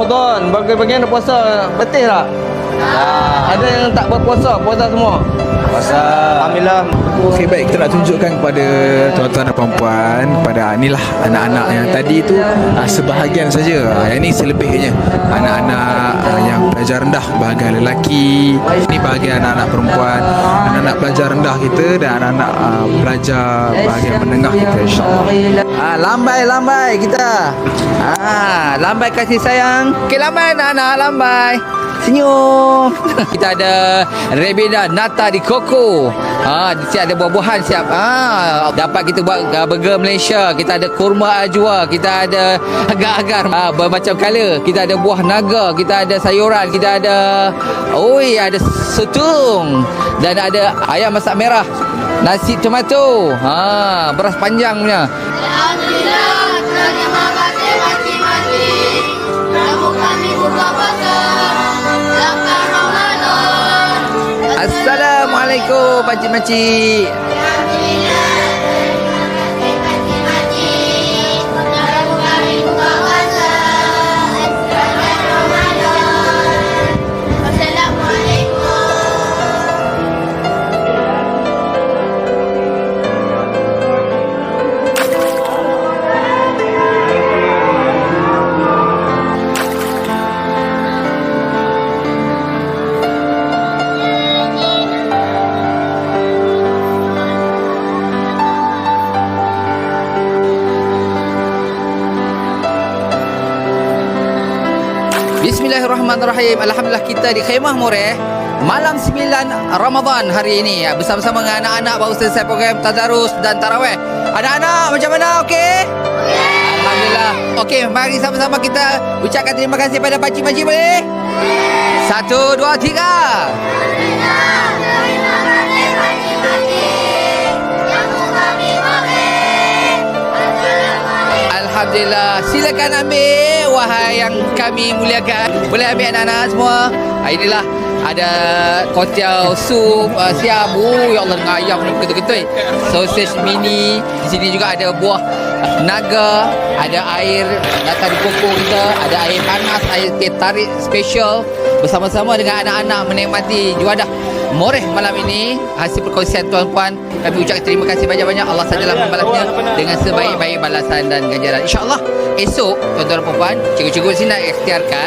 Ramadan. Bagi-bagian dah puasa. Betul tak? Ada yang tak berpuasa, puasa semua. Puasa. Alhamdulillah. Okey, baik, kita nak tunjukkan kepada tuan-tuan dan puan-puan, kepada inilah anak-anak yang tadi tu sebahagian saja. Yang ni selebihnya anak-anak yang pelajar rendah bahagian lelaki. Ini bahagian anak-anak perempuan, anak-anak pelajar rendah kita dan anak-anak pelajar bahagian menengah kita, insya-Allah. Lambai kita. Lambai kasih sayang. Okey, lambai anak-anak, lambai. Senyum. Kita ada Rebina Nata di Koko. Di sini ada buah-buahan siap. Dapat kita buat burger Malaysia. Kita ada kurma ajwa, kita ada agar-agar bermacam color. Kita ada buah naga, kita ada sayuran, kita ada ada setung dan ada ayam masak merah, nasi tomato. Beras panjang punya. Alhamdulillah, terima kasih mati-mati. Namun kami buka puasa. Lakukan Ramadan. Assalamualaikum pakcik-pakcik. Alhamdulillah, terima kasih mati-mati. Namun kami buka puasa. Lakukan Ramadan. Wassalamualaikum. Bismillahirrahmanirrahim. Alhamdulillah kita di Khemah Moreh malam 9 Ramadan hari ini bersama-sama dengan anak-anak baru selesai program Tadarus dan Tarawih. Anak-anak macam mana, okey? Alhamdulillah. Okey, mari sama-sama kita ucapkan terima kasih pada pakcik-pakcik boleh? 1, 2, 3. Alhamdulillah, terima kasih mati-mati. Namun kami boleh. Assalamualaikum. Alhamdulillah. Silakan ambil wahai yang kami muliakan. Boleh ambil anak-anak semua. Inilah ada kotiau sup siap. Ya Allah, dengan ayam ni betul-betul. Sausage mini. Di sini juga ada buah naga, ada air datang di koko kita, ada air panas, air teh tarik special. Bersama-sama dengan anak-anak menikmati juadah Moreh malam ini. Hasil perkongsian tuan-puan, kami ucapkan terima kasih banyak-banyak. Allah sajalah membalasnya dengan sebaik-baik balasan dan ganjaran. InsyaAllah esok tuan-tuan dan puan-puan, cikgu-cikgu sini nak ikhtiarkan